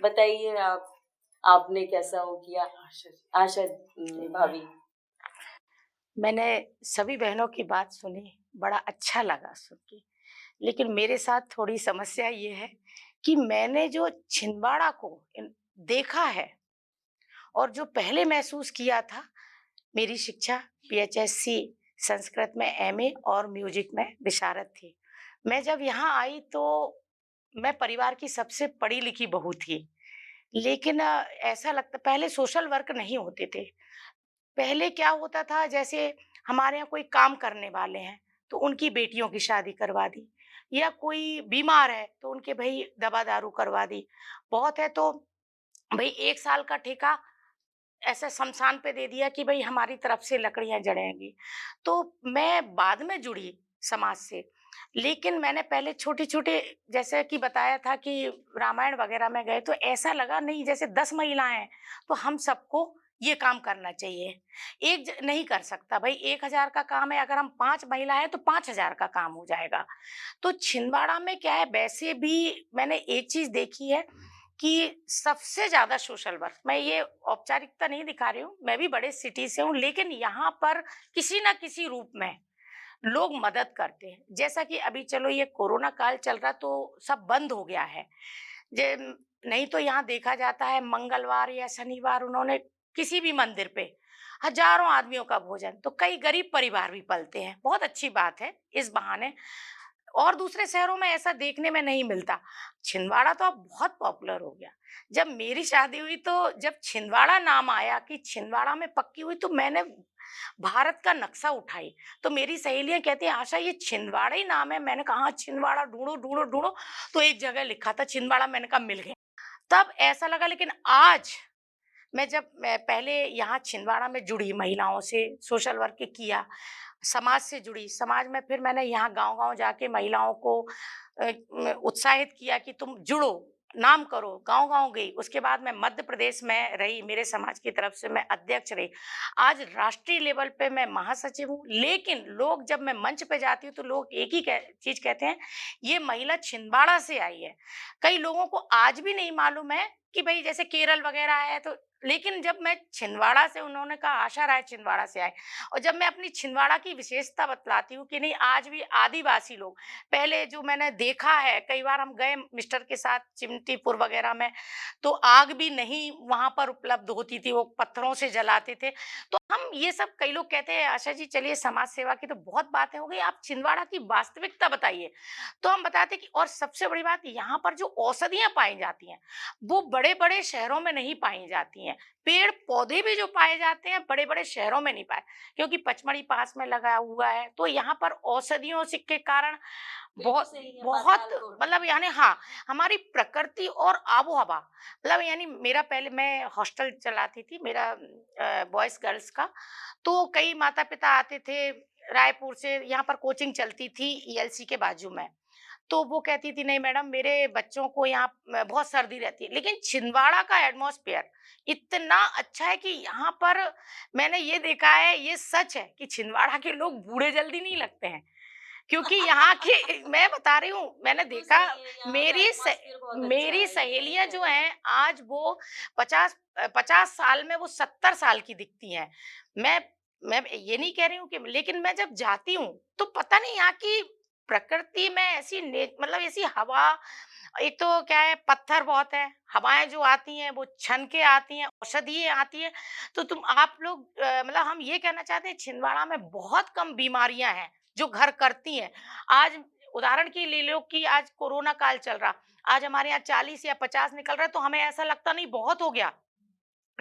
बताइए आप, आपने कैसा वो किया? आशा भाभी। मैंने सभी बहनों की बात सुनी, बड़ा अच्छा लगा सुन के। लेकिन मेरे साथ थोड़ी समस्या ये है कि मैंने जो छिंदवाड़ा को देखा है और जो पहले महसूस किया था, मेरी शिक्षा पीएचएससी संस्कृत में एमए और म्यूजिक में विशारद थी। मैं जब यहाँ आई तो मैं परिवार की सबसे पढ़ी लिखी बहू थी। लेकिन ऐसा लगता पहले सोशल वर्क नहीं होते थे। पहले क्या होता था, जैसे हमारे यहाँ कोई काम करने वाले हैं तो उनकी बेटियों की शादी करवा दी, या कोई बीमार है तो उनके भाई दवा दारू करवा दी। बहुत है तो भाई 1 साल का ठेका ऐसा शमशान पे दे दिया कि भाई हमारी तरफ से लकड़ियां जड़ेंगी। तो मैं बाद में जुड़ी समाज से, लेकिन मैंने पहले छोटे छोटे, जैसे कि बताया था कि रामायण वगैरह में गए तो ऐसा लगा नहीं, जैसे 10 महिलाएं हैं तो हम सबको ये काम करना चाहिए। नहीं कर सकता भाई, 1,000 का काम है, अगर हम 5 महिला है तो 5,000 का काम हो जाएगा। तो छिंदवाड़ा में क्या है, वैसे भी मैंने एक चीज देखी है कि सबसे ज्यादा सोशल वर्क, मैं ये औपचारिकता नहीं दिखा रही हूँ, मैं भी बड़े सिटी से हूँ, लेकिन यहाँ पर किसी ना किसी रूप में लोग मदद करते हैं। जैसा कि अभी चलो ये कोरोना काल चल रहा तो सब बंद हो गया है। जे नहीं तो यहाँ देखा जाता है मंगलवार या शनिवार उन्होंने किसी भी मंदिर पे हजारों आदमियों का भोजन, तो कई गरीब परिवार भी पलते हैं, बहुत अच्छी बात है इस बहाने। और दूसरे शहरों में ऐसा देखने में नहीं मिलता। छिंदवाड़ा तो अब बहुत पॉपुलर हो गया। जब मेरी शादी हुई तो जब छिंदवाड़ा नाम आया कि छिंदवाड़ा में पक्की हुई, तो मैंने भारत का नक्शा उठाई। तो मेरी सहेलियां कहती हैं आशा ये छिंदवाड़ा ही नाम है। मैंने कहा हाँ, छिंदवाड़ा ढूंढो ढूंढो ढूंढो, तो एक जगह लिखा था छिंदवाड़ा, मैंने कहा मिल गया। तब ऐसा लगा। लेकिन आज मैं पहले यहाँ छिंदवाड़ा में जुड़ी महिलाओं से सोशल वर्क किया, समाज से जुड़ी, समाज में फिर मैंने यहाँ गांव-गांव जाके महिलाओं को उत्साहित किया कि तुम जुड़ो, नाम करो, गांव-गांव गई। उसके बाद मैं मध्य प्रदेश में रही, मेरे समाज की तरफ से मैं अध्यक्ष रही। आज राष्ट्रीय लेवल पे मैं महासचिव हूँ। लेकिन लोग, जब मैं मंच पे जाती हूँ तो लोग एक ही चीज कहते हैं, ये महिला छिंदवाड़ा से आई है। कई लोगों को आज भी नहीं मालूम है कि भाई जैसे केरल वगैरह है तो, लेकिन जब मैं छिंदवाड़ा से, उन्होंने कहा आशा राय छिंदवाड़ा से आए। और जब मैं अपनी छिंदवाड़ा की विशेषता बतलाती हूँ कि नहीं, आज भी आदिवासी लोग, पहले जो मैंने देखा है, कई बार हम गए मिस्टर के साथ चिमटीपुर वगैरह में, तो आग भी नहीं वहां पर उपलब्ध होती थी, वो पत्थरों से जलाते थे। तो हम ये सब, कई लोग कहते हैं आशा जी चलिए समाज सेवा की तो बहुत बातें हो गई, आप छिंदवाड़ा की वास्तविकता बताइए। तो हम बताते कि, और सबसे बड़ी बात, यहाँ पर जो औषधियां पाई जाती हैं वो बड़े बड़े शहरों में नहीं पाई जाती हैं। पेड़ पौधे भी जो पाए जाते हैं बड़े बड़े शहरों में नहीं पाए, क्योंकि पचमढ़ी पास में लगा हुआ है, तो यहाँ पर औषधियों से के कारण बहुत बहुत मतलब यानी हाँ, हमारी प्रकृति और आबो हवा, मतलब यानी मेरा, पहले मैं हॉस्टल चलाती थी, मेरा बॉयज गर्ल्स का। तो कई माता पिता आते थे रायपुर से, यहाँ पर कोचिंग चलती थी ईएलसी के बाजू में। तो वो कहती थी नहीं मैडम, मेरे बच्चों को यहाँ बहुत सर्दी रहती है। लेकिन छिंदवाड़ा का एटमॉस्फेयर इतना अच्छा है कि यहाँ पर मैंने ये देखा है, ये सच है कि छिंदवाड़ा के लोग बूढ़े जल्दी नहीं लगते हैं, क्योंकि यहाँ के मैं बता रही हूँ, मैंने देखा, मेरी सहेलियां जो हैं आज वो 50 साल में वो 70 साल की दिखती हैं। मैं मैं ये नहीं कह रही हूँ कि, लेकिन मैं जब जाती हूँ तो पता नहीं यहाँ की प्रकृति में ऐसी मतलब ऐसी हवा, एक तो क्या है, पत्थर बहुत है, हवाएं जो आती हैं वो छन के आती हैं, औषधि आती है। तो आप लोग मतलब हम ये कहना चाहते हैं छिंदवाड़ा में बहुत कम बीमारियां हैं जो घर करती हैं। आज उदाहरण की ले लो कि आज कोरोना काल चल रहा, आज हमारे यहाँ 40 या 50 निकल रहा है तो हमें ऐसा लगता नहीं बहुत हो गया।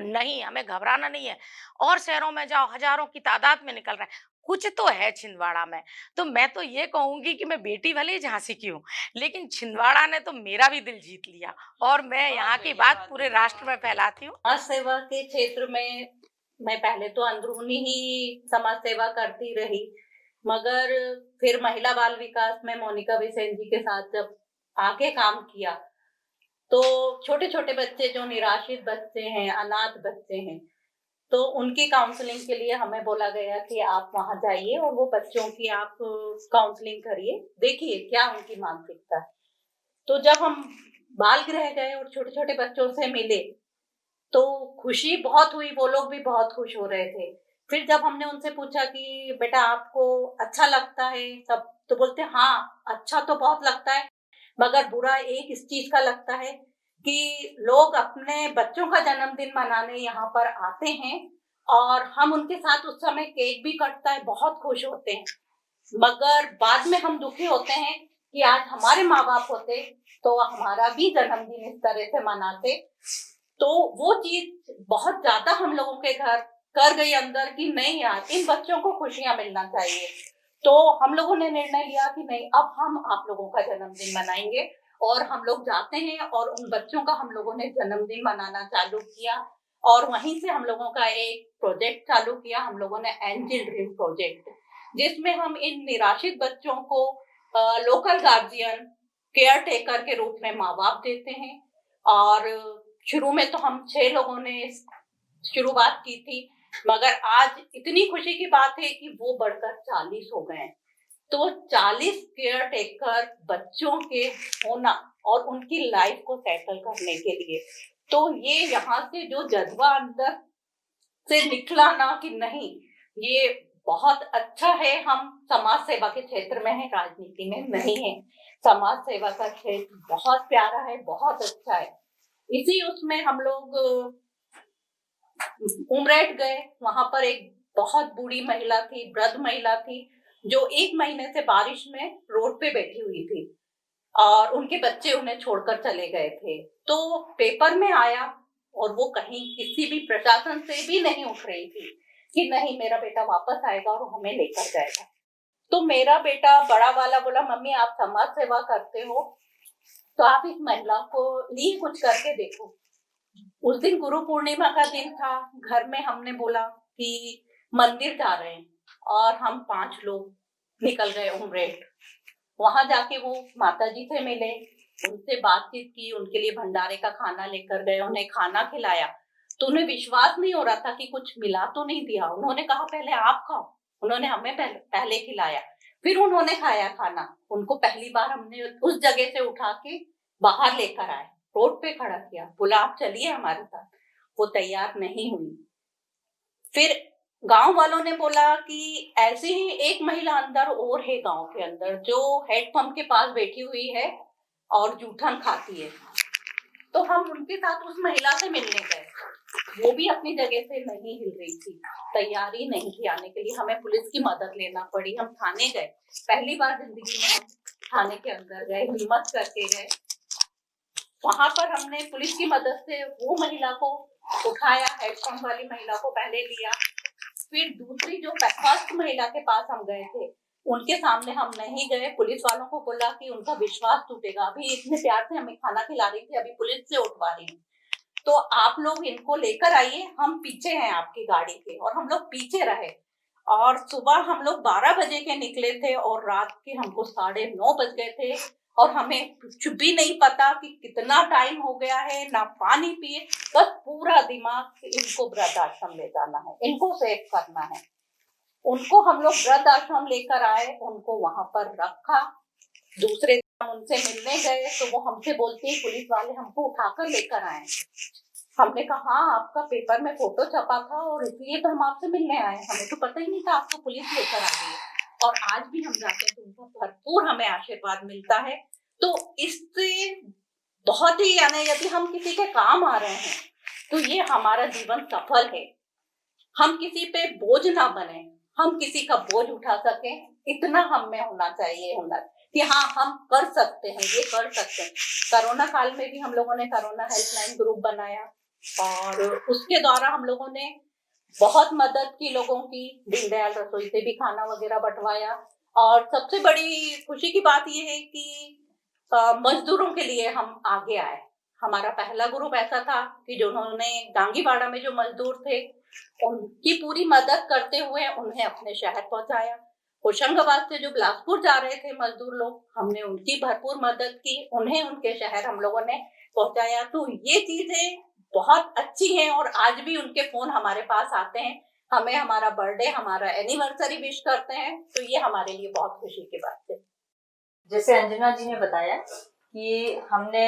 नहीं, हमें घबराना नहीं है। और शहरों में जाओ, हज़ारों की तादाद में निकल रहा है। कुछ तो है छिंदवाड़ा में। तो मैं तो ये कहूँगी कि मैं बेटी भले ही झाँसी की हूँ, लेकिन छिंदवाड़ा ने तो मेरा भी दिल जीत लिया और मैं बहुत यहाँ की बढ़िया बात बात पूरे है। राष्ट्र में फैलाती हूँ। समाज सेवा के क्षेत्र में मैं पहले तो अंदरूनी ही समाज सेवा करती रही, मगर फिर महिला बाल विकास में मोनिका बिसेन जी के साथ जब आके काम किया, तो छोटे-छोटे बच्चे जो निराश्रित बच्चे हैं, अनाथ बच्चे हैं, तो उनकी काउंसलिंग के लिए हमें बोला गया कि आप वहां जाइए और वो बच्चों की आप काउंसलिंग करिए, देखिए क्या उनकी मानसिकता है। तो जब हम बाल गृह गए और छोटे-छोटे बच्चों से मिले, तो खुशी बहुत हुई, वो लोग भी बहुत खुश हो रहे थे। फिर जब हमने उनसे पूछा कि बेटा आपको अच्छा लगता है सब, तो बोलते हाँ, अच्छा तो बहुत लगता है, मगर बुरा एक इस चीज का लगता है कि लोग अपने बच्चों का जन्मदिन मनाने यहाँ पर आते हैं और हम उनके साथ उस समय केक भी कटता है, बहुत खुश होते हैं, मगर बाद में हम दुखी होते हैं कि आज हमारे माँ बाप होते तो हमारा भी जन्मदिन इस तरह से मनाते। तो वो चीज बहुत ज्यादा हम लोगों के घर कर गई अंदर कि नहीं यार, इन बच्चों को खुशियां मिलना चाहिए। तो हम लोगों ने निर्णय लिया कि नहीं, अब हम आप लोगों का जन्मदिन मनाएंगे, और हम लोग जाते हैं और उन बच्चों का हम लोगों ने जन्मदिन मनाना चालू किया। और वहीं से हम लोगों का एक प्रोजेक्ट चालू किया, हम लोगों ने एंजल ड्रीम प्रोजेक्ट, जिसमें हम इन निराश्रित बच्चों को लोकल गार्जियन, केयर टेकर के रूप में माँ बाप देते हैं। और शुरू में तो हम 6 लोगों ने शुरुआत की थी, मगर आज इतनी खुशी की बात है कि वो बढ़कर 40 हो गए हैं। तो 40 केयर टेकर बच्चों के होना और उनकी लाइफ को सेटल करने के लिए, तो ये यहाँ से जो जज्बा अंदर से निकला ना कि नहीं, ये बहुत अच्छा है, हम समाज सेवा के क्षेत्र में है, राजनीति में नहीं है। समाज सेवा का क्षेत्र बहुत प्यारा है, बहुत अच्छा है। इसी उसमें हम लोग उमरेठ गए, वहां पर एक बहुत बूढ़ी महिला थी, वृद्ध महिला थी, जो 1 महीने से बारिश में रोड पे बैठी हुई थी और उनके बच्चे उन्हें छोड़कर चले गए थे। तो पेपर में आया और वो कहीं किसी भी प्रशासन से भी नहीं उठ रही थी कि नहीं, मेरा बेटा वापस आएगा और हमें लेकर जाएगा। तो मेरा बेटा बड़ा वाला बोला, मम्मी आप समाज सेवा करते हो तो आप इस महिला को लिए कुछ करके देखो। उस दिन गुरु पूर्णिमा का दिन था, घर में हमने बोला कि मंदिर जा रहे हैं, और हम 5 लोग निकल गए उमरेठ। वहां जाके वो माता जी से मिले, उनसे बातचीत की, उनके लिए भंडारे का खाना लेकर गए, उन्हें खाना खिलाया। तो उन्हें विश्वास नहीं हो रहा था कि कुछ मिला तो नहीं दिया। उन्होंने कहा पहले आप खाओ, उन्होंने हमें पहले खिलाया, फिर उन्होंने खाया खाना। उनको पहली बार हमने उस जगह से उठा के बाहर लेकर आए, रोड पे खड़ा किया, बोला आप चलिए हमारे साथ। वो तैयार नहीं हुई। फिर गांव वालों ने बोला कि ऐसे ही एक महिला अंदर और है गांव के अंदर, जो हेडपंप के पास बैठी हुई है और जूठन खाती है। तो हम उनके साथ उस महिला से मिलने गए, वो भी अपनी जगह से नहीं हिल रही थी, तैयारी नहीं थी आने के लिए। हमें पुलिस की मदद लेना पड़ी, हम थाने गए, पहली बार जिंदगी में हम थाने के अंदर गए, हिम्मत करके गए। वहां पर हमने पुलिस की मदद से वो महिला को उठाया, हेडपंप वाली महिला को पहले लिया, फिर दूसरी जो फर्स्ट महिला के पास हम गए थे, उनके सामने हम नहीं गए। पुलिस वालों को बोला कि उनका विश्वास टूटेगा, अभी इतने प्यार से हमें खाना खिला रही थी, अभी पुलिस से उठवा रही है, तो आप लोग इनको लेकर आइए, हम पीछे हैं आपकी गाड़ी के। और हम लोग पीछे रहे, और सुबह हम लोग 12 बजे के निकले थे और रात के हमको 9:30 बज गए थे, और हमें कुछ भी नहीं पता कि कितना टाइम हो गया है, ना पानी पिए, बस पूरा दिमाग इनको वृद्ध आश्रम ले जाना है, इनको सेव करना है। उनको हम लोग वृद्ध आश्रम लेकर आए, उनको वहां पर रखा। दूसरे दिन हम उनसे मिलने गए तो वो हमसे बोलती है, पुलिस वाले हमको उठाकर लेकर आए। हमने कहा हाँ, आपका पेपर में फोटो छपा था और इसलिए तो हम आपसे मिलने आए, हमें तो पता ही नहीं था आपको पुलिस लेकर आ गई। और आज भी हम जाते हैं तो उनका भरपूर हमें आशीर्वाद मिलता है। तो इससे बहुत ही, यानी यदि हम किसी के काम आ रहे हैं तो ये हमारा जीवन सफल है। हम किसी पे बोझ ना बने, हम किसी का बोझ उठा सके, इतना हम में होना चाहिए हुनर कि हाँ हम कर सकते हैं, ये कर सकते हैं। कोरोना काल में भी हम लोगों ने कोरोना हेल्पलाइन ग्रुप बनाया, और उसके द्वारा हम लोगों ने बहुत मदद की लोगों की। दीनदयाल रसोई से भी खाना वगैरह बंटवाया। और सबसे बड़ी खुशी की बात ये है कि मजदूरों के लिए हम आगे आए। हमारा पहला ग्रुप ऐसा था कि जिन्होंने गांगीवाड़ा में जो मजदूर थे उनकी पूरी मदद करते हुए उन्हें अपने शहर पहुंचाया। होशंगाबाद से जो बिलासपुर जा रहे थे मजदूर लोग, हमने उनकी भरपूर मदद की, उन्हें उनके शहर हम लोगों ने पहुंचाया। तो ये चीजें बहुत अच्छी हैं और आज भी उनके फोन हमारे पास आते हैं, हमें हमारा बर्थडे, हमारा एनिवर्सरी विश करते हैं। तो ये हमारे लिए बहुत खुशी की बात है। जैसे अंजना जी ने बताया कि हमने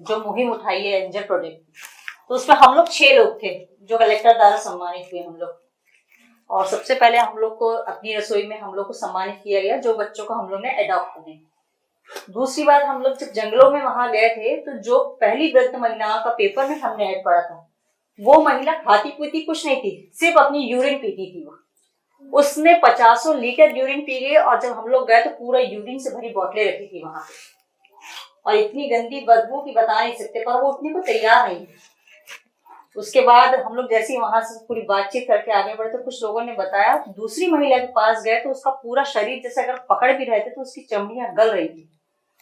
जो मुहिम उठाई है एंजल प्रोजेक्ट, तो उसमें हम लोग 6 लोग थे जो कलेक्टर द्वारा सम्मानित हुए हम लोग। और सबसे पहले हम लोग को अपनी रसोई में हम लोग को सम्मानित किया गया जो बच्चों को हम लोग ने अडॉप्ट करे। दूसरी बात, हम लोग जब जंगलों में वहां गए थे तो जो पहली वृद्ध महिलाओं का पेपर में हमने ऐड पढ़ा था, वो महिला खाती पीती कुछ नहीं थी, सिर्फ अपनी यूरिन पीती थी। वो उसने 50 लीटर यूरिन पी गई और जब हम लोग गए तो पूरा यूरिन से भरी बोतलें रखी थी वहां पे, और इतनी गंदी बदबू की बता नहीं सकते, पर वो उठने को तैयार नहीं थी। उसके बाद हम लोग जैसे ही वहां से पूरी बातचीत करके आगे बढ़े तो कुछ लोगों ने बताया दूसरी महिला के पास गए तो उसका पूरा शरीर जैसे अगर पकड़ भी रहे थे तो उसकी चमड़ियां गल रही थी,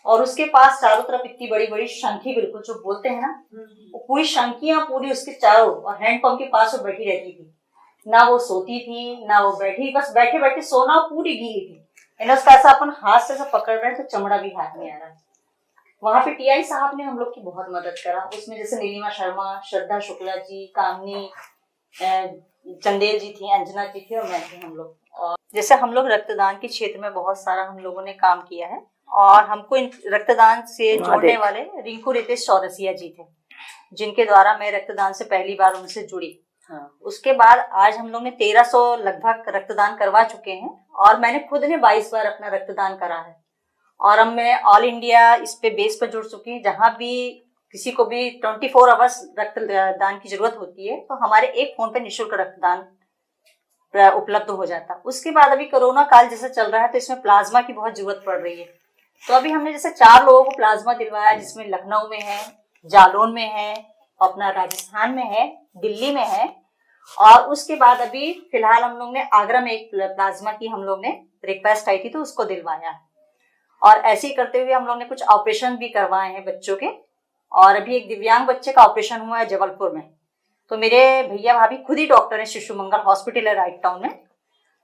और उसके पास चारों तरफ इतनी बड़ी बड़ी शंखी, बिल्कुल जो बोलते हैं ना, वो पूरी शंखियां पूरी उसके चारों, और हैंडपंप के पास वो बैठी रहती थी। ना वो सोती थी ना वो बैठी, बस बैठे बैठे सोना, पूरी गीली थी। उसका ऐसा अपन हाथ से ऐसा पकड़ रहे हैं तो चमड़ा भी हाथ में आ रहा है। वहां पे टीआई साहब ने हम लोग की बहुत मदद करा। उसमें जैसे नीलिमा शर्मा, श्रद्धा शुक्ला जी, कामनी चंदेल जी थी, अंजना जी थी और मैं थी हम लोग। और जैसे हम लोग रक्तदान के क्षेत्र में बहुत सारा हम लोगों ने काम किया है, और हमको रक्तदान से जोड़ने वाले रिंकू रितेश चौरसिया जी थे, जिनके द्वारा मैं रक्तदान से पहली बार उनसे जुड़ी। उसके बाद आज हम लोग ने 1300 लगभग रक्तदान करवा चुके हैं, और मैंने खुद ने 22 बार अपना रक्तदान करा है। और अब मैं ऑल इंडिया इस पे बेस पर जुड़ चुकी हूँ। जहाँ भी किसी को भी 24 आवर्स रक्तदान की जरूरत होती है तो हमारे एक फोन पे निःशुल्क रक्तदान उपलब्ध हो जाता। उसके बाद अभी कोरोना काल जैसे चल रहा है तो इसमें प्लाज्मा की बहुत जरूरत पड़ रही है, तो अभी हमने जैसे 4 लोगों को प्लाज्मा दिलवाया, जिसमें लखनऊ में है, जालौन में है, अपना राजस्थान में है, दिल्ली में है, और उसके बाद अभी फिलहाल हम लोग ने आगरा में एक प्लाज्मा की हम लोग ने रिक्वेस्ट आई थी तो उसको दिलवाया है। और ऐसे ही करते हुए हम लोग ने कुछ ऑपरेशन भी करवाए हैं बच्चों के, और अभी एक दिव्यांग बच्चे का ऑपरेशन हुआ है जबलपुर में। तो मेरे भैया भाभी खुद ही डॉक्टर है शिशु मंगल हॉस्पिटल है राइट टाउन में।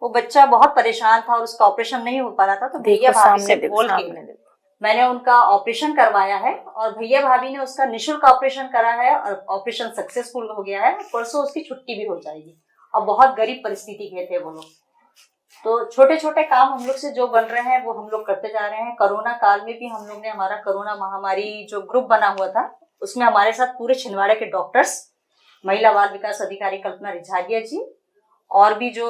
वो बच्चा बहुत परेशान था और उसका ऑपरेशन नहीं हो पा रहा था, तो भैया भाभी से बोल के मैंने उनका ऑपरेशन करवाया है, और भैया भाभी ने उसका निःशुल्क ऑपरेशन करा है, और ऑपरेशन सक्सेसफुल हो गया है। परसों उसकी छुट्टी भी हो जाएगी, और बहुत गरीब परिस्थिति के थे वो लोग। तो छोटे छोटे काम हम लोग से जो बन रहे हैं वो हम लोग करते जा रहे हैं। कोरोना काल में भी हम लोग ने हमारा कोरोना महामारी जो ग्रुप बना हुआ था उसमें हमारे साथ पूरे छिंदवाड़ा के डॉक्टर्स, महिला बाल विकास अधिकारी कल्पना रिझागिया जी, और भी जो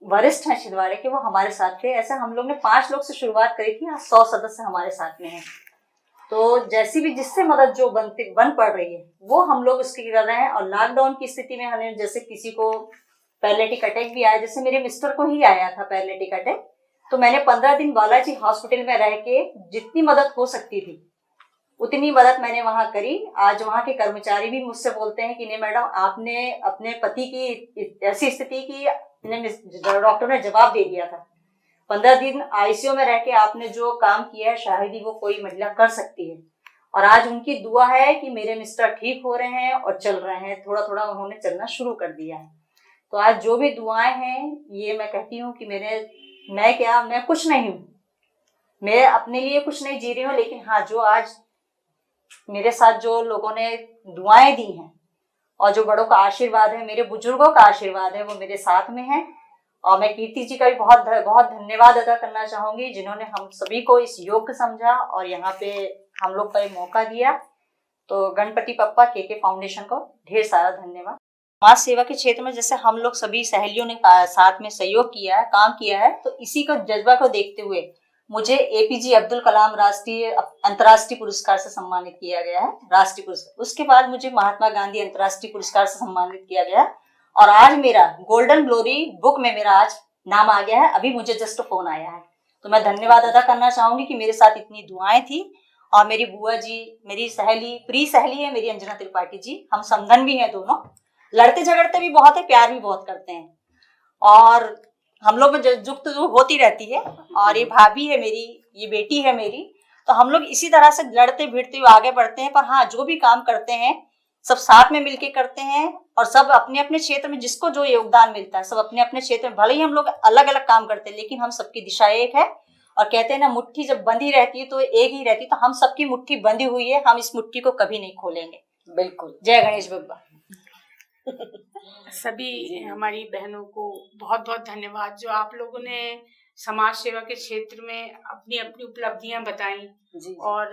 वरिष्ठ हैं छिंदवाड़े के वो हमारे साथ थे। ऐसे हम लोग ने 5 लोग से शुरुआत करी थी, आज 100 सदस्य हमारे साथ में हैं। तो जैसी भी जिससे मदद जो बन पड़ रही है वो हम लोग उसकी कर रहे हैं। और लॉकडाउन की स्थिति में हमें जैसे किसी को पैरालिटिक अटैक भी आया, जैसे मेरे मिस्टर को ही आया था पैरालिटिक अटैक, तो मैंने 15 दिन बालाजी हॉस्पिटल में रह के जितनी मदद हो सकती थी उतनी मदद मैंने वहां करी। आज वहां के कर्मचारी भी मुझसे बोलते हैं कि नहीं मैडम, आपने अपने पति की ऐसी स्थिति की डॉक्टर ने जवाब दे दिया था। 15 दिन आईसीयू में रह के आपने जो काम किया है शायद ही वो कोई महिला कर सकती है। और आज उनकी दुआ है कि मेरे मिस्टर ठीक हो रहे हैं और चल रहे हैं, थोड़ा थोड़ा उन्होंने चलना शुरू कर दिया है। तो आज जो भी दुआएं हैं, ये मैं कहती हूँ कि मैं कुछ नहीं हूँ, मैं अपने लिए कुछ नहीं जी रही हूँ, लेकिन हाँ जो आज मेरे साथ जो लोगों ने दुआएं दी हैं और जो बड़ों का आशीर्वाद है, मेरे बुजुर्गों का आशीर्वाद है, वो मेरे साथ में है। और मैं कीर्ति जी का भी बहुत बहुत धन्यवाद अदा करना चाहूंगी जिन्होंने हम सभी को इस योग्य समझा और यहाँ पे हम लोग को मौका दिया। तो गणपति पप्पा के फाउंडेशन को ढेर सारा धन्यवाद। समाज सेवा के क्षेत्र में जैसे हम लोग सभी सहेलियों ने साथ में सहयोग किया है, काम किया है, तो इसी को जज्बा को देखते हुए मुझे एपीजे अब्दुल कलाम राष्ट्रीय अंतर्राष्ट्रीय पुरस्कार से सम्मानित किया गया है, राष्ट्रीय पुरस्कार। उसके बाद मुझे महात्मा गांधी अंतर्राष्ट्रीय पुरस्कार से सम्मानित किया गया, और आज मेरा गोल्डन ग्लोरी बुक में मेरा आज नाम आ गया है। अभी मुझे जस्ट फोन आया है, तो मैं धन्यवाद अदा करना चाहूंगी कि मेरे साथ इतनी दुआएं थी और मेरी बुआ जी, मेरी सहेली, प्रिय सहेली है मेरी अंजना त्रिपाठी जी, हम समधन भी हैं दोनों, लड़ते झगड़ते भी बहुत है, प्यार भी बहुत करते हैं, और हम लोग में जुगत होती रहती है। और ये भाभी है मेरी, ये बेटी है मेरी, तो हम लोग इसी तरह से लड़ते भिड़ते हुए आगे बढ़ते हैं। पर हाँ, जो भी काम करते हैं सब साथ में मिलके करते हैं, और सब अपने अपने क्षेत्र में जिसको जो योगदान मिलता है, सब अपने अपने क्षेत्र में, भले ही हम लोग अलग अलग काम करते हैं लेकिन हम सबकी दिशा एक है। और कहते हैं ना, मुट्ठी जब बंधी रहती है तो एक ही रहती है, तो हम सबकी मुट्ठी बंधी हुई है, हम इस मुट्ठी को कभी नहीं खोलेंगे। बिल्कुल। जय गणेश बप्पा। सभी हमारी बहनों को बहुत बहुत धन्यवाद, जो आप लोगों ने समाज सेवा के क्षेत्र में अपनी अपनी उपलब्धियां बताई और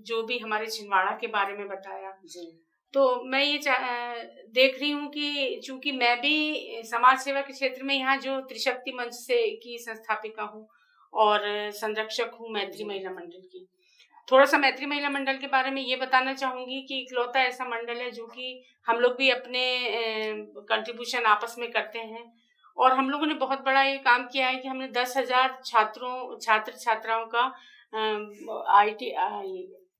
जो भी हमारे छिंदवाड़ा के बारे में बताया। तो मैं ये देख रही हूँ कि चूंकि मैं भी समाज सेवा के क्षेत्र में यहाँ जो त्रिशक्ति मंच से की संस्थापिका हूँ और संरक्षक हूँ मैत्री महिला मंडल की, थोड़ा सा मैत्री महिला मंडल के बारे में ये बताना चाहूंगी कि इकलौता ऐसा मंडल है जो कि हम लोग भी अपने कंट्रीब्यूशन आपस में करते हैं, और हम लोगों ने बहुत बड़ा ये काम किया है कि हमने 10,000 छात्र छात्राओं का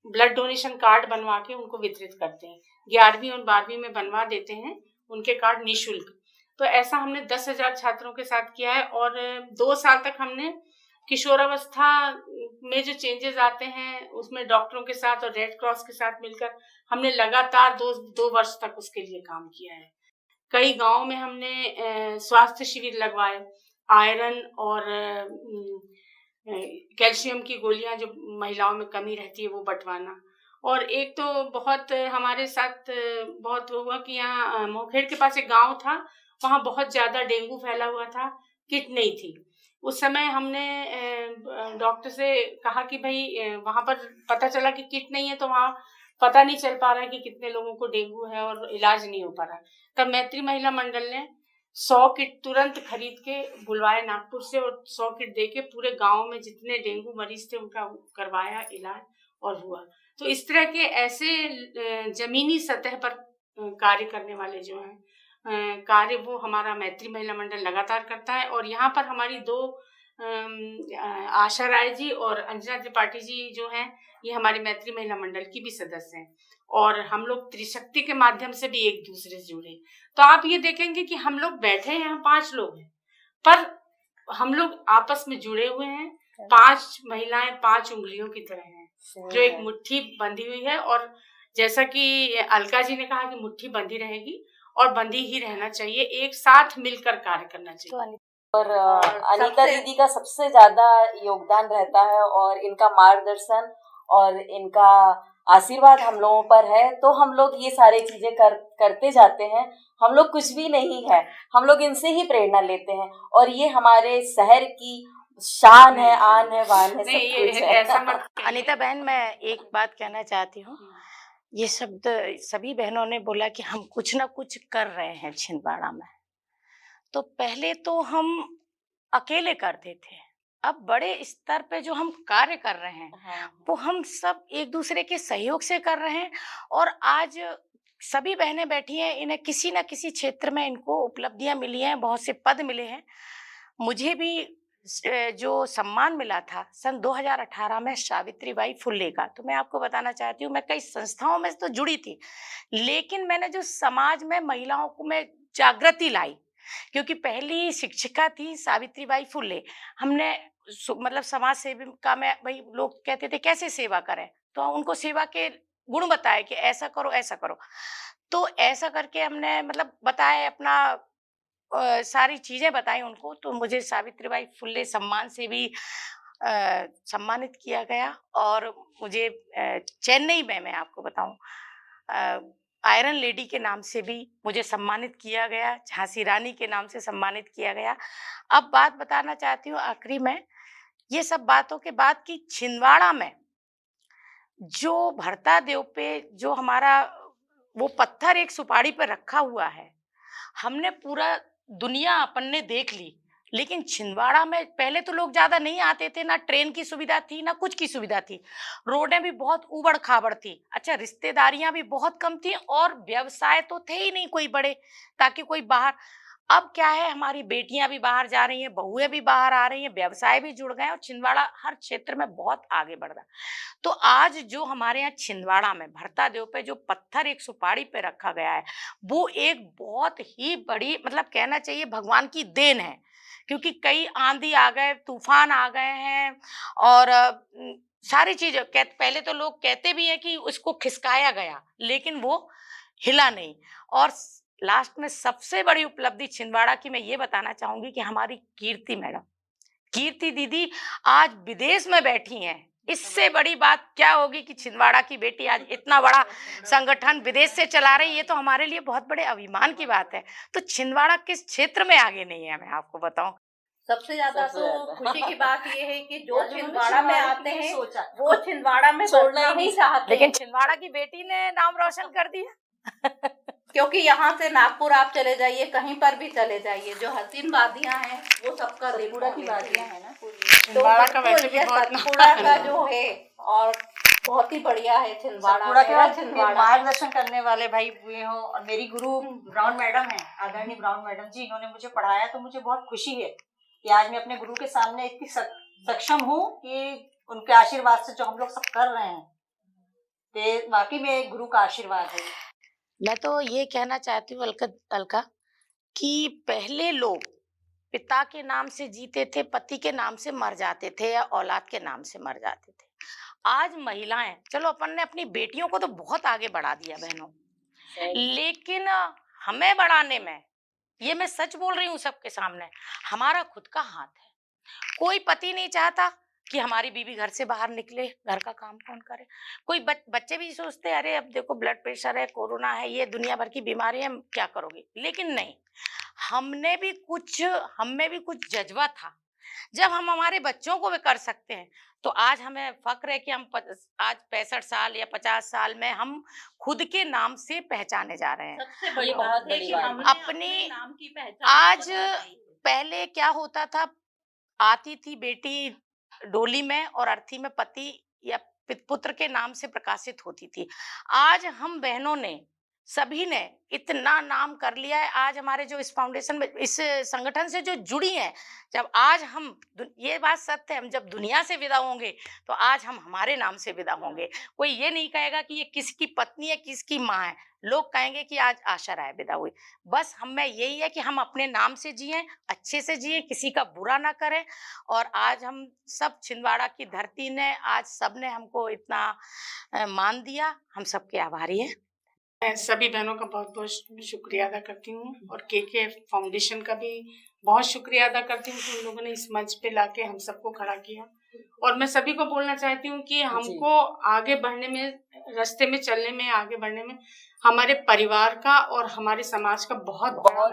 ब्लड डोनेशन कार्ड बनवा के उनको वितरित करते हैं। 11वीं और 12वीं में बनवा देते हैं उनके कार्ड निःशुल्क। तो ऐसा हमने 10,000 छात्रों के साथ किया है, और 2 साल तक हमने किशोरावस्था में जो चेंजेस आते हैं उसमें डॉक्टरों के साथ और रेड क्रॉस के साथ मिलकर हमने लगातार 2 वर्ष तक उसके लिए काम किया है। कई गांवों में हमने स्वास्थ्य शिविर लगवाए, आयरन और कैल्शियम की गोलियां जो महिलाओं में कमी रहती है वो बंटवाना। और एक तो बहुत हमारे साथ बहुत हुआ कि यहाँ मोखेड़ के पास एक गांव था, वहाँ बहुत ज्यादा डेंगू फैला हुआ था, किट नहीं थी। उस समय हमने डॉक्टर से कहा कि भाई वहाँ पर पता चला कि किट नहीं है, तो वहाँ पता नहीं चल पा रहा है कि कितने लोगों को डेंगू है और इलाज नहीं हो पा रहा। तब मैत्री महिला मंडल ने 100 किट तुरंत खरीद के बुलवाए नागपुर से, और 100 किट देके पूरे गांव में जितने डेंगू मरीज थे उनका करवाया इलाज और हुआ। तो इस तरह के ऐसे जमीनी सतह पर कार्य करने वाले जो हैं कार्य, वो हमारा मैत्री महिला मंडल लगातार करता है। और यहाँ पर हमारी 2 आशा राय जी और अंजना त्रिपाठी जी जो हैं, ये हमारे मैत्री महिला मंडल की भी सदस्य हैं, और हम लोग त्रिशक्ति के माध्यम से भी एक दूसरे से जुड़े। तो आप ये देखेंगे कि हम लोग बैठे हैं, यहाँ 5 लोग हैं, पर हम लोग आपस में जुड़े हुए हैं। 5 महिलाएं 5 उंगलियों की तरह हैं, जो एक मुट्ठी बंधी हुई है। और जैसा कि अलका जी ने कहा कि मुट्ठी बंधी रहेगी और बंधी ही रहना चाहिए, एक साथ मिलकर कार्य करना चाहिए। और अनीता दीदी का सबसे ज्यादा योगदान रहता है, और इनका मार्गदर्शन और इनका आशीर्वाद हम लोगों पर है, तो हम लोग ये सारी चीजें करते जाते हैं। हम लोग कुछ भी नहीं है, हम लोग इनसे ही प्रेरणा लेते हैं, और ये हमारे शहर की शान है, आन है, वान है, सब कुछ है। ऐसा मत अनीता बहन, मैं एक बात कहना चाहती हूँ। ये शब्द सभी बहनों ने बोला कि हम कुछ ना कुछ कर रहे हैं छिंदवाड़ा में, तो पहले तो हम अकेले करते थे, अब बड़े स्तर पे जो हम कार्य कर रहे हैं वो हम सब एक दूसरे के सहयोग से कर रहे हैं। और आज सभी बहनें बैठी हैं, इन्हें किसी न किसी क्षेत्र में इनको उपलब्धियां मिली हैं, बहुत से पद मिले हैं। मुझे भी जो सम्मान मिला था सन 2018 में सावित्रीबाई फुले का, तो मैं आपको बताना चाहती हूँ, मैं कई संस्थाओं में तो जुड़ी थी, लेकिन मैंने जो समाज में महिलाओं को मैं जागृति लाई, क्योंकि पहली शिक्षिका थी सावित्रीबाई फुले। हमने मतलब समाज सेविका में भाई लोग कहते थे कैसे सेवा करें, तो उनको सेवा के गुण बताए कि ऐसा करो ऐसा करो, तो ऐसा करके हमने मतलब बताया, अपना सारी चीजें बताई उनको। तो मुझे सावित्रीबाई फुले सम्मान से भी सम्मानित किया गया, और मुझे चेन्नई में, मैं आपको बताऊं, आयरन लेडी के नाम से भी मुझे सम्मानित किया गया, झांसी रानी के नाम से सम्मानित किया गया। अब बात बताना चाहती हूँ आखिरी में, ये सब बातों के बाद कि छिंदवाड़ा में जो भरता देव पे जो हमारा वो पत्थर एक सुपारी पर रखा हुआ है, हमने पूरा दुनिया अपन ने देख ली, लेकिन छिंदवाड़ा में पहले तो लोग ज्यादा नहीं आते थे, ना ट्रेन की सुविधा थी ना कुछ की सुविधा थी, रोडें भी बहुत उबड़ खाबड़ थी, अच्छा रिश्तेदारियां भी बहुत कम थी, और व्यवसाय तो थे ही नहीं कोई बड़े, ताकि कोई बाहर। अब क्या है, हमारी बेटियां भी बाहर जा रही हैं, बहुएं भी बाहर आ रही हैं, व्यवसाय भी जुड़ गए हैं और छिंदवाड़ा हर क्षेत्र में बहुत आगे बढ़ रहा है। तो आज जो हमारे यहाँ छिंदवाड़ा में भरता देव पे जो पत्थर एक सुपारी पे रखा गया है, वो एक बहुत ही बड़ी, मतलब कहना चाहिए भगवान की देन है। क्योंकि कई आंधी आ गए, तूफान आ गए हैं और सारी चीजें पहले तो लोग कहते भी हैं कि उसको खिसकाया गया, लेकिन वो हिला नहीं। और लास्ट में सबसे बड़ी उपलब्धि छिंदवाड़ा की मैं ये बताना चाहूंगी कि हमारी कीर्ति मैडम, कीर्ति दीदी आज विदेश में बैठी हैं। इससे बड़ी बात क्या होगी कि छिंदवाड़ा की बेटी आज इतना बड़ा संगठन विदेश से चला रही है, ये तो हमारे लिए बहुत बड़े अभिमान की बात है। तो छिंदवाड़ा किस क्षेत्र में आगे नहीं है, मैं आपको बताऊं। सबसे ज्यादा सबसे तो ज्यादा। खुशी की बात ये है कि जो आज उन्होंने छिंदवाड़ा में छिंदवाड़ा आते के लिए हैं सोचा। वो छिंदवाड़ा में छोड़ना बसना ही नहीं नहीं चाहते, लेकिन छिंदवाड़ा की बेटी ने नाम रोशन कर दिया। क्योंकि यहाँ से नागपुर आप चले जाइए, कहीं पर भी चले जाइए, जो हसीन वादियां हैं वो सबका दिल सतपुड़ा की मोह लेती वादियां हैं। है ना पूरी। तो छिंदवाड़ा का बिल्कुल वैसे भी ये बहुत सतपुड़ा का जो है और बहुत ही बढ़िया है छिंदवाड़ा। सतपुड़ा के मेरा बाद छिंदवाड़ा मार्गदर्शन करने वाले भाई हुए हो, और मेरी गुरु ब्राउन मैडम है, आदरणीय ब्राउन मैडम जी, इन्होंने मुझे पढ़ाया। तो मुझे बहुत खुशी है कि आज मैं अपने गुरु के सामने इतनी सक्षम हूँ कि उनके आशीर्वाद से जो हम लोग सब कर रहे हैं, तो वाकई में गुरु का आशीर्वाद है। मैं तो ये कहना चाहती हूँ अलका कि पहले लोग पिता के नाम से जीते थे, पति के नाम से मर जाते थे या औलाद के नाम से मर जाते थे। आज महिलाएं, चलो अपन ने अपनी बेटियों को तो बहुत आगे बढ़ा दिया बहनों, लेकिन हमें बढ़ाने में, ये मैं सच बोल रही हूँ सबके सामने, हमारा खुद का हाथ है। कोई पति नहीं चाहता कि हमारी बीवी घर से बाहर निकले, घर का काम कौन करे। कोई बच्चे भी सोचते हैं अरे अब देखो ब्लड प्रेशर है, कोरोना है, ये दुनिया भर की बीमारी है, क्या करोगे। लेकिन नहीं, हम में भी कुछ जज्बा था। जब हम हमारे बच्चों को भी कर सकते हैं, तो आज हमें फक्र है कि हम आज 65 साल या 50 साल में हम खुद के नाम से पहचाने जा रहे हैं। सबसे बड़ी ये बात बहुत है बड़ी कि बात है। हमने अपनी अपने नाम की पहचान आज बनाई है। पहले क्या होता था, आती थी बेटी डोली में और अर्थी में पति या पुत्र के नाम से प्रकाशित होती थी। आज हम बहनों ने, सभी ने इतना नाम कर लिया है। आज हमारे जो इस फाउंडेशन में, इस संगठन से जो जुड़ी हैं, जब आज हम, ये बात सत्य है, हम जब दुनिया से विदा होंगे तो आज हम हमारे नाम से विदा होंगे। कोई ये नहीं कहेगा कि ये किसकी पत्नी है, किसकी माँ है। लोग कहेंगे कि आज आशा राय विदा हुई। बस हमें यही है कि हम अपने नाम से जिएं, अच्छे से जिएं, किसी का बुरा ना करें। और आज हम सब छिंदवाड़ा की धरती ने, आज सबने हमको इतना मान दिया, हम सबके आभारी हैं। मैं सभी बहनों का बहुत बहुत शुक्रिया अदा करती हूँ और के फाउंडेशन का भी बहुत शुक्रिया अदा करती हूँ कि उन लोगों ने इस मंच पे लाके हम सबको खड़ा किया। और मैं सभी को बोलना चाहती हूँ कि हमको आगे बढ़ने में, रास्ते में चलने में, आगे बढ़ने में हमारे परिवार का और हमारे समाज का बहुत बड़ा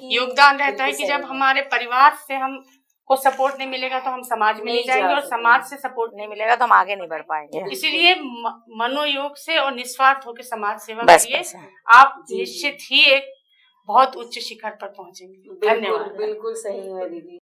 योगदान रहता है। कि जब हमारे परिवार से हम को सपोर्ट नहीं मिलेगा तो हम समाज में नहीं जाएंगे, और समाज से सपोर्ट नहीं मिलेगा तो हम आगे नहीं बढ़ पाएंगे। इसीलिए मनोयोग से और निस्वार्थ होकर समाज सेवा बस करिए, बस। आप निश्चित ही एक बहुत उच्च शिखर पर पहुंचेंगे। धन्यवाद। बिल्कुल सही है दीदी।